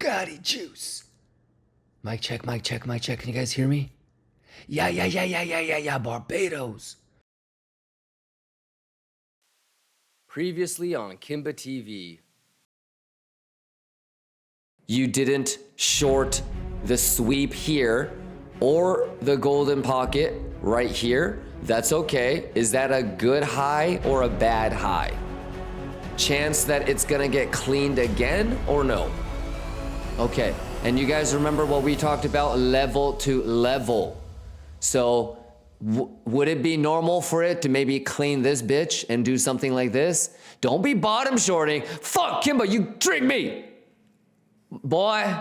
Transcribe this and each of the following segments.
Gotti juice. Mic check, mic check, mic check. Can you guys hear me? Yeah, Barbados. Previously on Kimba TV. You didn't short the sweep here or the golden pocket right here. That's okay. Is that a good high or a bad high? Chance that it's gonna get cleaned again or no? Okay, and you guys remember what we talked about, level to level. So would it be normal for it to maybe clean this bitch and do something like this? Don't be bottom shorting. Fuck, Kimba, you tricked me. Boy.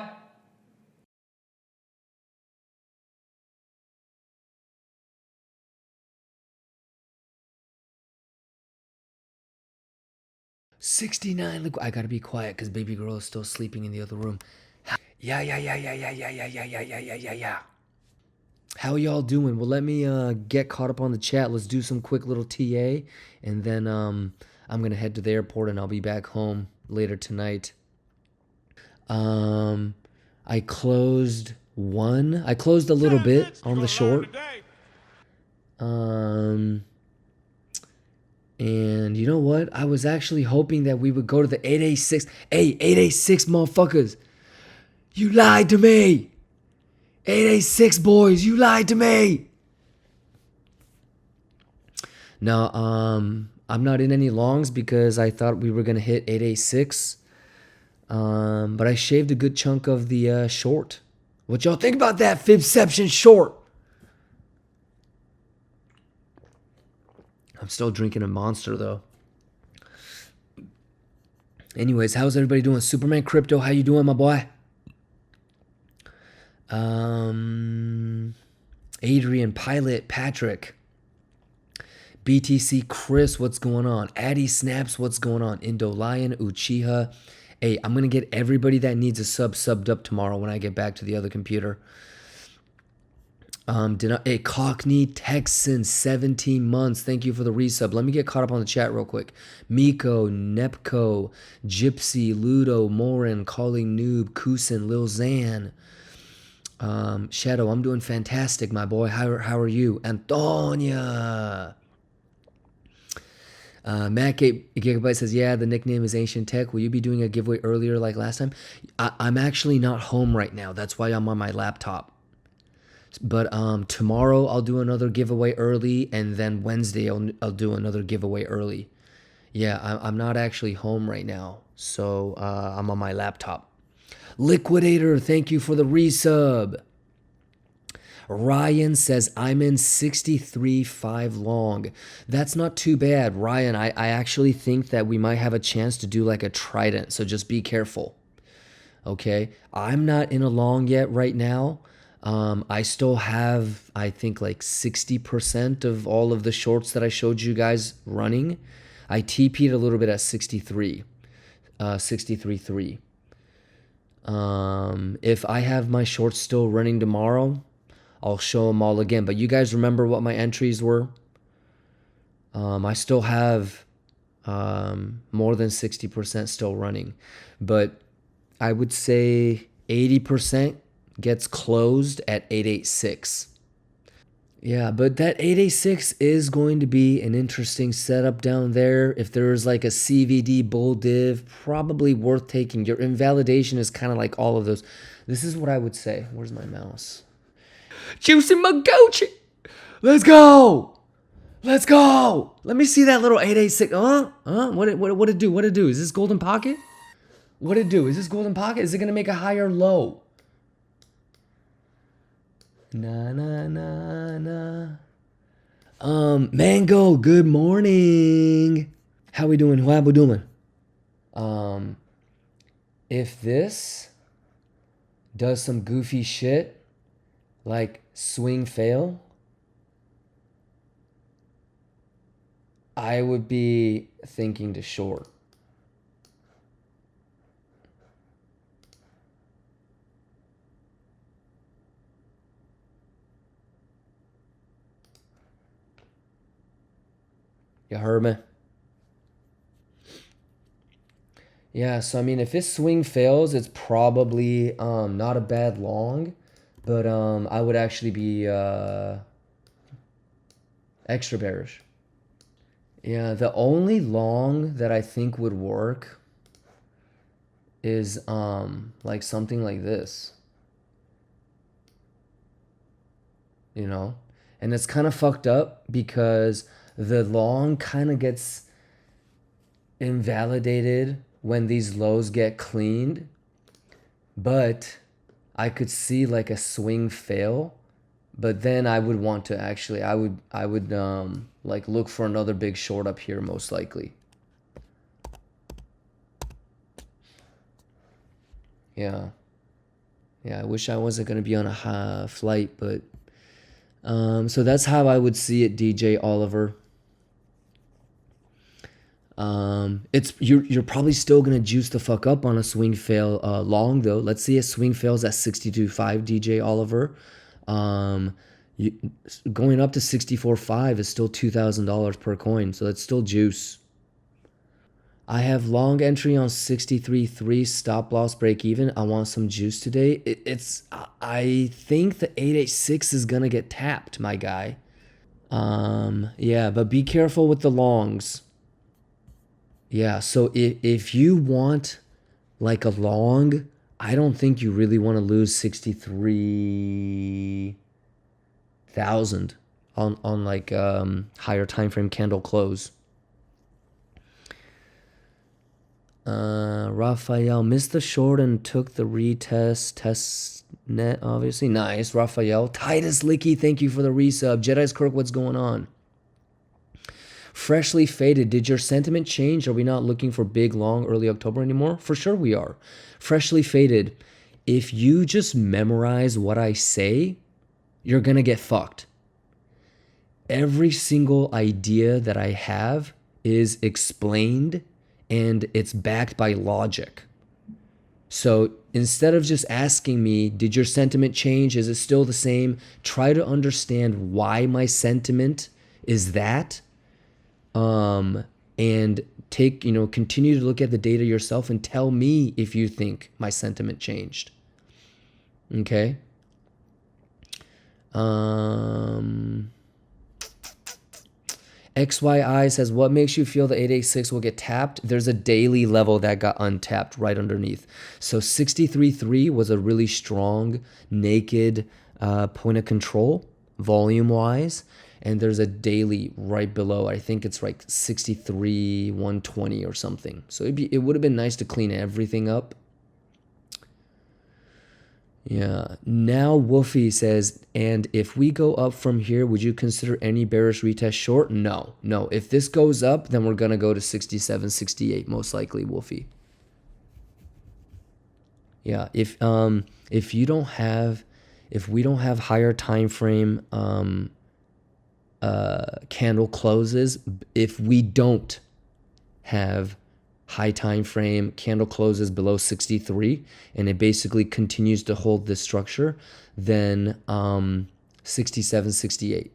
$69. I gotta be quiet because baby girl is still sleeping in the other room. Yeah. How y'all doing? Well, let me get caught up on the chat. Let's do some quick little TA, and then I'm gonna head to the airport, and I'll be back home later tonight. I closed one. I closed a little bit on the short. And you know what? I was actually hoping that we would go to the 886. Hey, 886 motherfuckers. You lied to me. 886 boys, you lied to me. Now, I'm not in any longs because I thought we were going to hit 886. But I shaved a good chunk of the short. What y'all think about that Fibception short? I'm still drinking a Monster, though. Anyways, how's everybody doing? Superman Crypto, how you doing, my boy? Adrian, Pilot, Patrick, BTC, Chris, what's going on? Addy Snaps, what's going on? Indo Lion, Uchiha. Hey, I'm going to get everybody that needs a subbed up tomorrow when I get back to the other computer. Hey, Cockney, Texan, 17 months. Thank you for the resub. Let me get caught up on the chat real quick. Miko, Nepco, Gypsy, Ludo, Morin, Calling Noob, Kusin, Lil Zan. Shadow, I'm doing fantastic, my boy. How are you? Antonia. Matt Gigabyte says, yeah, the nickname is Ancient Tech. Will you be doing a giveaway earlier like last time? I'm actually not home right now. That's why I'm on my laptop. But tomorrow I'll do another giveaway early, and then Wednesday I'll do another giveaway early. Yeah, I'm not actually home right now, so I'm on my laptop. Liquidator, thank you for the resub. Ryan says, I'm in 63.5 long. That's not too bad. Ryan, I actually think that we might have a chance to do like a trident, so just be careful. Okay? I'm not in a long yet right now. I still have, I think, like 60% of all of the shorts that I showed you guys running. I TP'd a little bit at 63.3. If I have my shorts still running tomorrow, I'll show them all again. But you guys remember what my entries were? I still have more than 60% still running. But I would say 80% gets closed at 886. Yeah, but that 886 is going to be an interesting setup down there. If there's like a CVD bull div, probably worth taking. Your invalidation is kind of like all of those. This is what I would say. Where's my mouse? Juicy Magochi! Let's go! Let's go! Let me see that little 886. What it do? What it do? Is this golden pocket? What it do? Is this golden pocket? Is it going to make a higher low? Na. Mango, good morning. How we doing? How we doing? If this does some goofy shit, like swing fail, I would be thinking to short. You heard me? Yeah, so I mean, if this swing fails, it's probably not a bad long, but I would actually be extra bearish. Yeah, the only long that I think would work is like something like this, you know? And it's kind of fucked up because the long kind of gets invalidated when these lows get cleaned, but I could see like a swing fail, but then I would want to actually I would like look for another big short up here most likely. Yeah. Yeah, I wish I wasn't going to be on a high flight, but so that's how I would see it, DJ Oliver. It's you're probably still gonna juice the fuck up on a swing fail long though. Let's see a swing fails at 62.5, DJ Oliver. You, going up to 64.5 is still $2,000 per coin, so that's still juice. I have long entry on 63.3, stop loss break even. I want some juice today. I think the 886 is gonna get tapped, my guy. Yeah, but be careful with the longs. Yeah, so if you want like a long, I don't think you really want to lose 63,000 on like higher time frame candle close. Raphael missed the short and took the retest. Test net, obviously. Nice, Raphael. Titus Licky, thank you for the resub. Jedi's Kirk, what's going on? Freshly faded. Did your sentiment change? Are we not looking for big, long, early October anymore? For sure we are. Freshly faded. If you just memorize what I say, you're going to get fucked. Every single idea that I have is explained and it's backed by logic. So instead of just asking me, did your sentiment change? Is it still the same? Try to understand why my sentiment is that. And continue to look at the data yourself and tell me if you think my sentiment changed. Okay. XYI says, what makes you feel the 886 will get tapped? There's a daily level that got untapped right underneath. So 63.3 was a really strong, naked point of control, volume-wise. And there's a daily right below. I think it's like 63,120 or something. So it would have been nice to clean everything up. Yeah. Now Wolfie says, and if we go up from here, would you consider any bearish retest short? No. If this goes up, then we're going to go to 67, 68, most likely, Wolfie. Yeah. If we don't have higher time frame candle closes, if we don't have high time frame candle closes below 63 and it basically continues to hold this structure, then 67, 68.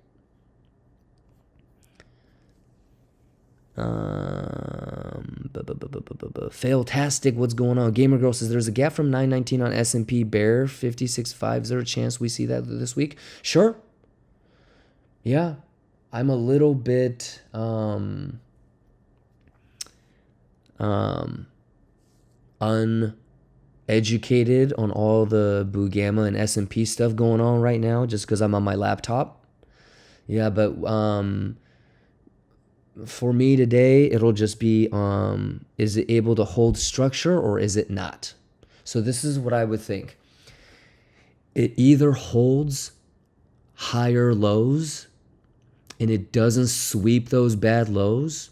Failtastic, what's going on? Gamer Girl says there's a gap from 919 on S&P bear 56.5. Is there a chance we see that this week? Sure. Yeah. I'm a little bit uneducated on all the Bugama and S&P stuff going on right now just because I'm on my laptop. Yeah, but for me today, it'll just be is it able to hold structure or is it not? So this is what I would think. It either holds higher lows and it doesn't sweep those bad lows,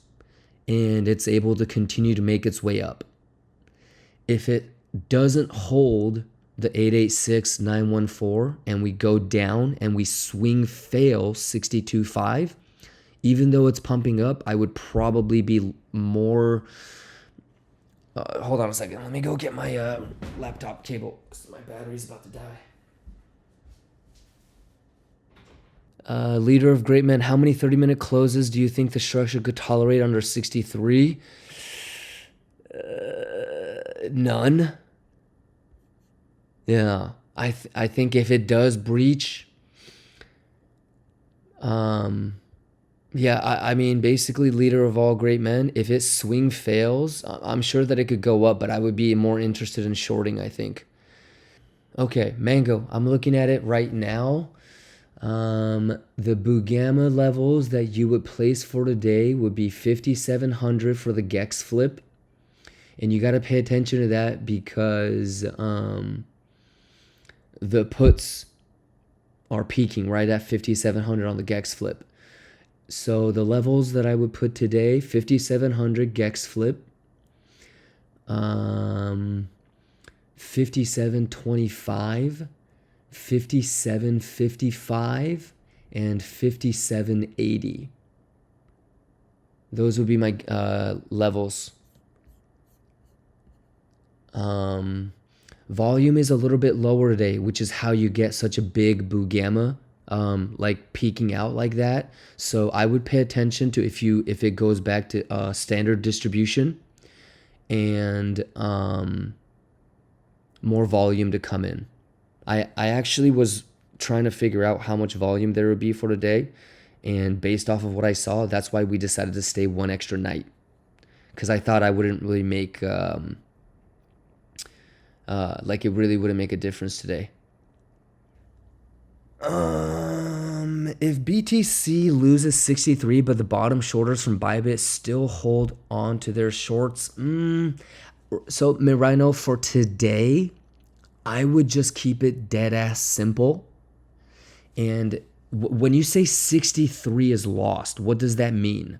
and it's able to continue to make its way up. If it doesn't hold the 886, 914, and we go down and we swing fail 62.5, even though it's pumping up, I would probably be more... hold on a second. Let me go get my laptop cable because my battery's about to die. Leader of Great Men, how many 30-minute closes do you think the structure could tolerate under 63? None. Yeah. I think if it does breach, yeah, I mean, basically, leader of all great men. If it swing fails, I'm sure that it could go up, but I would be more interested in shorting, I think. Okay, Mango, I'm looking at it right now. The Bugama levels that you would place for today would be 5,700 for the Gex flip. And you got to pay attention to that because the puts are peaking right at 5,700 on the Gex flip. So the levels that I would put today, 5,700 Gex flip, 5725, 5755, and 5780. Those would be my levels. Volume is a little bit lower today, which is how you get such a big Bugama, like peaking out like that. So I would pay attention to if it goes back to standard distribution and more volume to come in. I actually was trying to figure out how much volume there would be for today, and based off of what I saw, that's why we decided to stay one extra night, because I thought I wouldn't really make like it really wouldn't make a difference today. If BTC loses 63, but the bottom shorters from Bybit still hold on to their shorts, so Mirino, for today, I would just keep it dead ass simple. And when you say 63 is lost, what does that mean?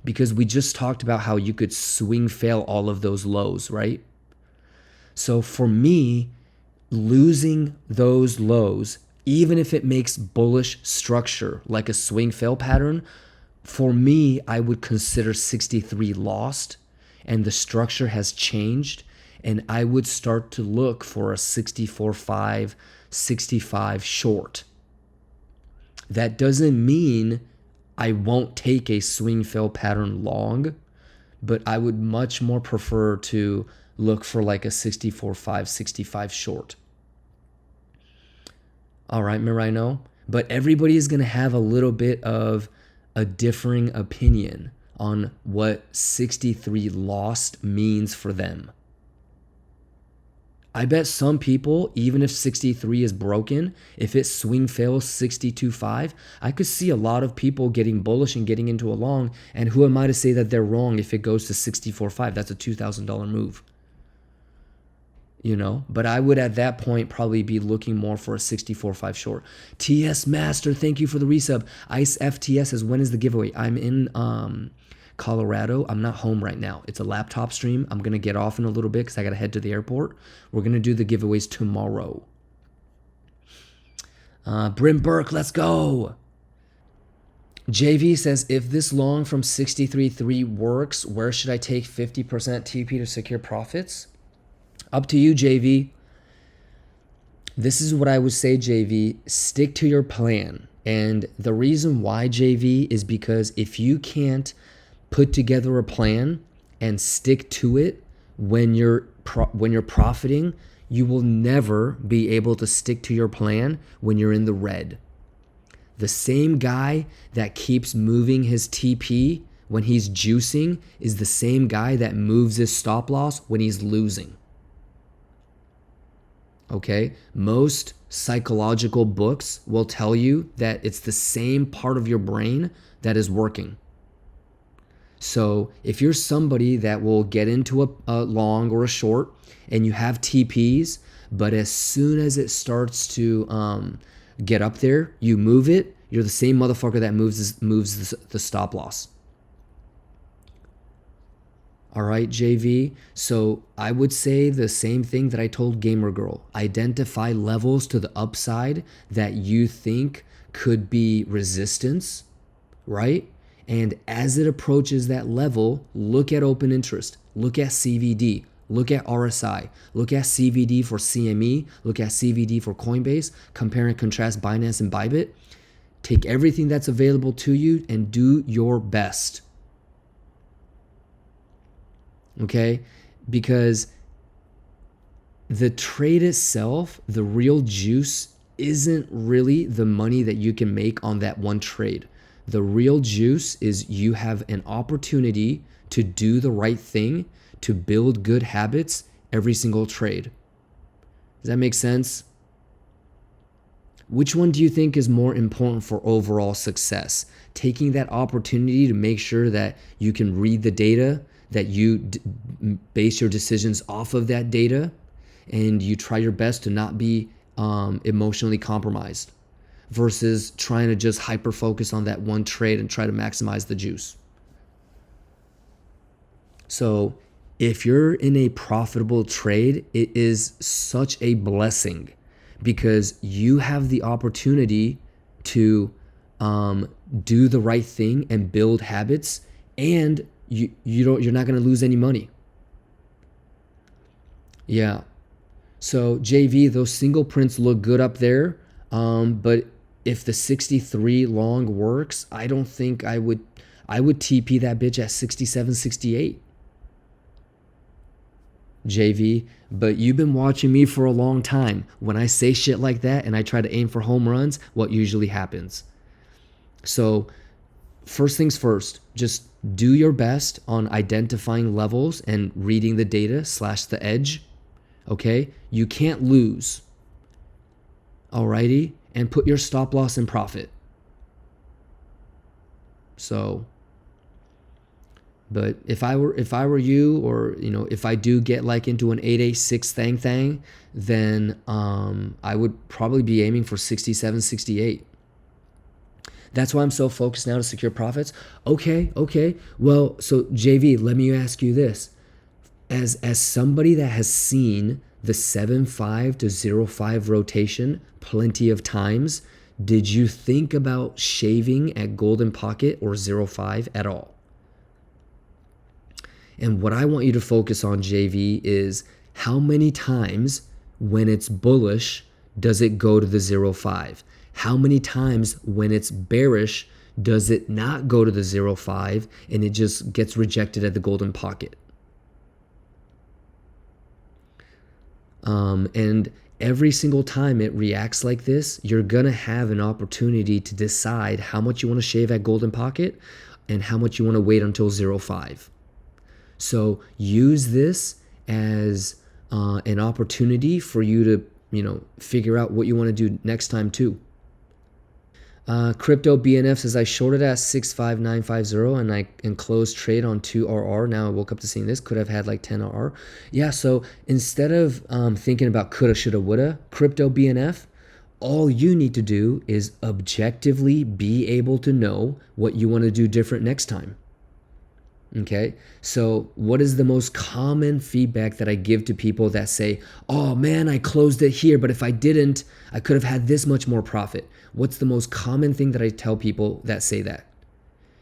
Because we just talked about how you could swing fail all of those lows, right? So for me, losing those lows, even if it makes bullish structure like a swing fail pattern, for me, I would consider 63 lost, and the structure has changed, and I would start to look for a 64.5, 65 short. That doesn't mean I won't take a swing fail pattern long, but I would much more prefer to look for like a 64.5, 65 short. All right, Mirino. But everybody is going to have a little bit of a differing opinion on what 63 lost means for them. I bet some people, even if 63 is broken, if it swing fails 62.5, I could see a lot of people getting bullish and getting into a long. And who am I to say that they're wrong if it goes to 64.5? That's a $2,000 move. You know, but I would at that point probably be looking more for a 64.5 short. TS Master, thank you for the resub. Ice FTS says, when is the giveaway? I'm in Colorado. I'm not home right now. It's a laptop stream. I'm going to get off in a little bit because I got to head to the airport. We're going to do the giveaways tomorrow. Brim Burke, let's go. JV says, if this long from 63.3 works, where should I take 50% TP to secure profits? Up to you, JV. This is what I would say, JV. Stick to your plan. And the reason why, JV, is because if you can't put together a plan and stick to it when you're profiting, you will never be able to stick to your plan when you're in the red. The same guy that keeps moving his TP when he's juicing is the same guy that moves his stop loss when he's losing. Okay, most psychological books will tell you that it's the same part of your brain that is working. So if you're somebody that will get into a long or a short and you have TPs, but as soon as it starts to get up there, you move it, you're the same motherfucker that moves the stop loss. All right, JV. So I would say the same thing that I told Gamer Girl. Identify levels to the upside that you think could be resistance, right? And as it approaches that level, look at open interest, look at CVD, look at RSI, look at CVD for CME, look at CVD for Coinbase, compare and contrast Binance and Bybit. Take everything that's available to you and do your best. Okay, because the trade itself, the real juice isn't really the money that you can make on that one trade. The real juice is you have an opportunity to do the right thing, to build good habits every single trade. Does that make sense? Which one do you think is more important for overall success? Taking that opportunity to make sure that you can read the data, that you base your decisions off of that data, and you try your best to not be emotionally compromised, versus trying to just hyper focus on that one trade and try to maximize the juice. So if you're in a profitable trade, it is such a blessing because you have the opportunity to do the right thing and build habits, and you're not going to lose any money. Yeah. So JV, those single prints look good up there, but if the 63 long works, I don't think I would TP that bitch at 67, 68. JV, but you've been watching me for a long time. When I say shit like that and I try to aim for home runs, what usually happens? So first things first, just do your best on identifying levels and reading the data / the edge. Okay? You can't lose. Alrighty? And put your stop loss in profit. So, but if I were you, or if I do get like into an 886 thang, then I would probably be aiming for 67, 68. That's why I'm so focused now to secure profits. Okay. Well, so JV, let me ask you this. As somebody that has seen the 7.5 to 0.5 rotation plenty of times, did you think about shaving at golden pocket or 0.5 at all? And what I want you to focus on, JV, is how many times when it's bullish does it go to the 0.5? How many times when it's bearish does it not go to the 0.5 and it just gets rejected at the golden pocket? And every single time it reacts like this, you're going to have an opportunity to decide how much you want to shave at golden pocket and how much you want to wait until 0.5. So use this as an opportunity for you to, figure out what you want to do next time too. Crypto BNF says I shorted at 65950 and I enclosed trade on 2 RR. Now I woke up to seeing this. Could have had like 10 RR. Yeah, so instead of thinking about coulda, shoulda, woulda, crypto BNF, all you need to do is objectively be able to know what you want to do different next time. Okay, so what is the most common feedback that I give to people that say, oh man, I closed it here, but if I didn't, I could have had this much more profit? What's the most common thing that I tell people that say that?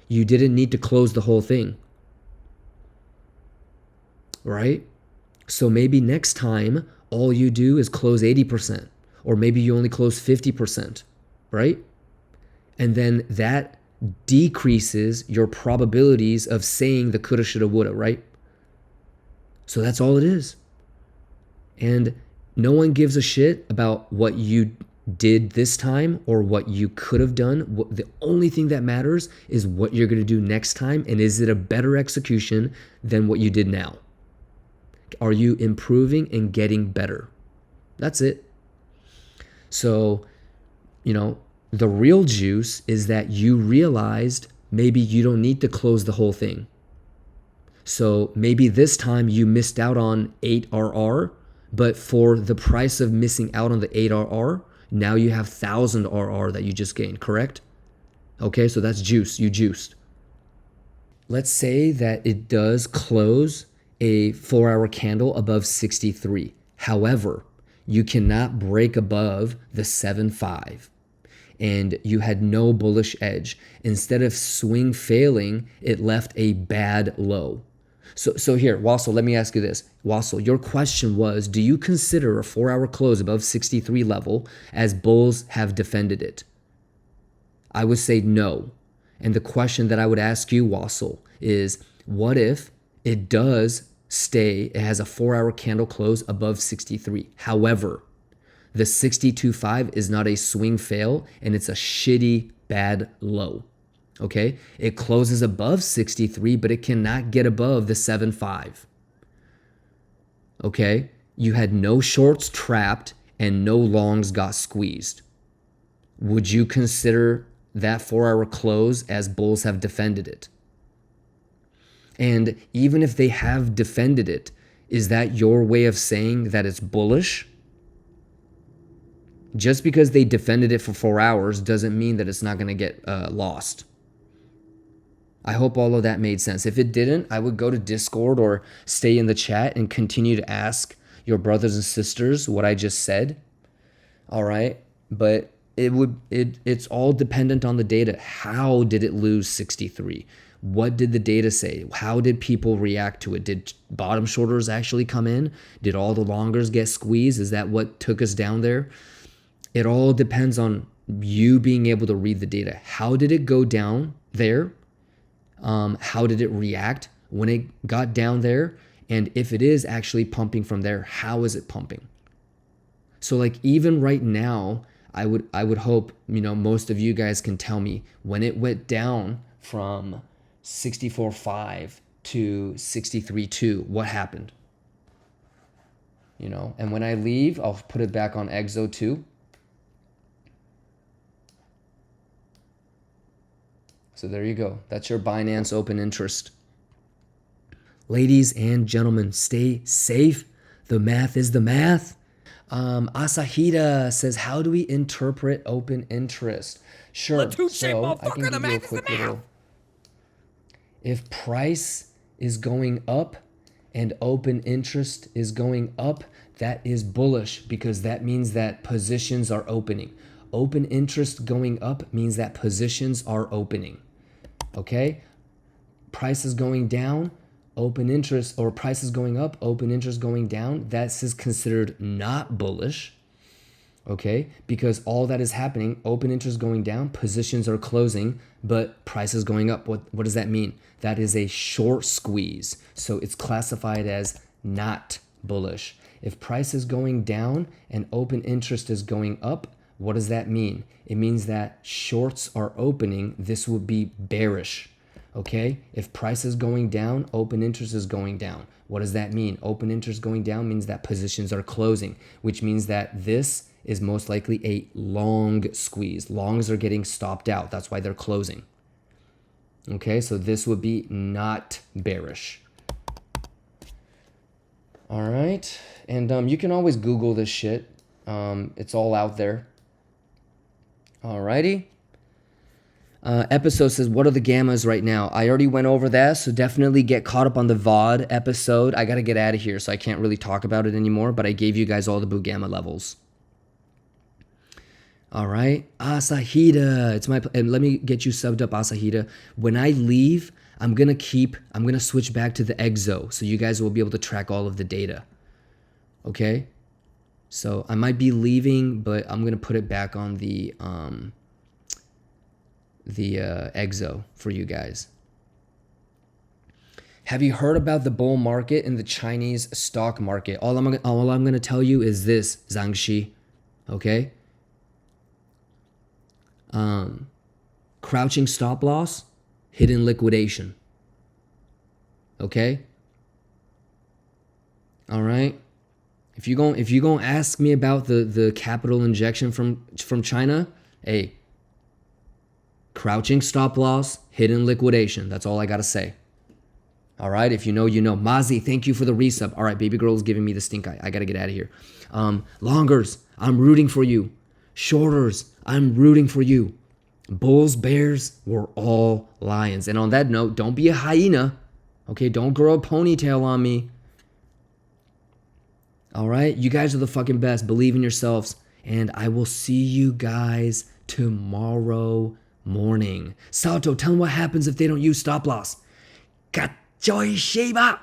You didn't need to close the whole thing, right? So maybe next time, all you do is close 80%, or maybe you only close 50%, right? And then that decreases your probabilities of saying the coulda, shoulda, woulda, right? So that's all it is. And no one gives a shit about what you did this time or what you could have done. The only thing that matters is what you're going to do next time, and is it a better execution than what you did now? Are you improving and getting better? That's it. So, the real juice is that you realized maybe you don't need to close the whole thing. So maybe this time you missed out on 8 RR, but for the price of missing out on the 8 RR, now you have 1,000 RR that you just gained, correct? Okay, so that's juice. You juiced. Let's say that it does close a 4-hour candle above 63. However, you cannot break above the 7.5. And you had no bullish edge. Instead of swing failing, it left a bad low. So here, Wassel, let me ask you this. Wassel, your question was, do you consider a 4-hour close above 63 level as bulls have defended it? I would say no. And the question that I would ask you, Wassel, is what if it does it has a 4-hour candle close above 63. However, the 62.5 is not a swing fail, and it's a shitty bad low. Okay? It closes above 63, but it cannot get above the 7.5. Okay? You had no shorts trapped and no longs got squeezed. Would you consider that 4-hour close as bulls have defended it? And even if they have defended it, is that your way of saying that it's bullish? Just because they defended it for 4 hours doesn't mean that it's not going to get lost. I hope all of that made sense. If it didn't, I would go to Discord or stay in the chat and continue to ask your brothers and sisters what I just said. All right? But it's all dependent on the data. How did it lose 63? What did the data say? How did people react to it? Did bottom shorters actually come in? Did all the longers get squeezed? Is that what took us down there? It all depends on you being able to read the data. How did it go down there? How did it react when it got down there? And if it is actually pumping from there, how is it pumping? So like even right now, I would hope, most of you guys can tell me when it went down from 64.5 to 63.2, what happened? And when I leave, I'll put it back on EXO too. So there you go. That's your Binance open interest. Ladies and gentlemen, stay safe. The math is the math. Asahita says, how do we interpret open interest? Sure. So I can give you a quick little. If price is going up and open interest is going up, that is bullish because that means that positions are opening. Open interest going up means that positions are opening. Okay? Price is going down, open interest, or price is going up, open interest going down. That is considered not bullish. Okay? Because all that is happening, open interest going down, positions are closing, but price is going up. What does that mean? That is a short squeeze. So it's classified as not bullish. If price is going down and open interest is going up, what does that mean? It means that shorts are opening. This would be bearish. Okay? If price is going down, open interest is going down. What does that mean? Open interest going down means that positions are closing, which means that this is most likely a long squeeze. Longs are getting stopped out. That's why they're closing. Okay, so this would be not bearish. All right, and you can always Google this shit. It's all out there. Alrighty. Episode says, what are the gammas right now? I already went over that, so definitely get caught up on the VOD episode. I got to get out of here, so I can't really talk about it anymore, but I gave you guys all the Boo Gamma levels. All right. Asahita. And let me get you subbed up, Asahita. When I leave, I'm going to switch back to the EXO, so you guys will be able to track all of the data. Okay? So I might be leaving, but I'm going to put it back on the EXO for you guys. Have you heard about the bull market in the Chinese stock market? All I'm going to tell you is this, Zhangxi. Okay? Crouching stop loss, hidden liquidation. Okay? All right? If you're going to ask me about the capital injection from China, hey, crouching stop loss, hidden liquidation. That's all I got to say. All right, if you know, you know. Mazi, thank you for the resub. All right, baby girl is giving me the stink eye. I got to get out of here. Longers, I'm rooting for you. Shorters, I'm rooting for you. Bulls, bears, we're all lions. And on that note, don't be a hyena. Okay, don't grow a ponytail on me. All right, you guys are the fucking best. Believe in yourselves. And I will see you guys tomorrow morning. Sato, tell them what happens if they don't use stop loss. Kachoi Shiba!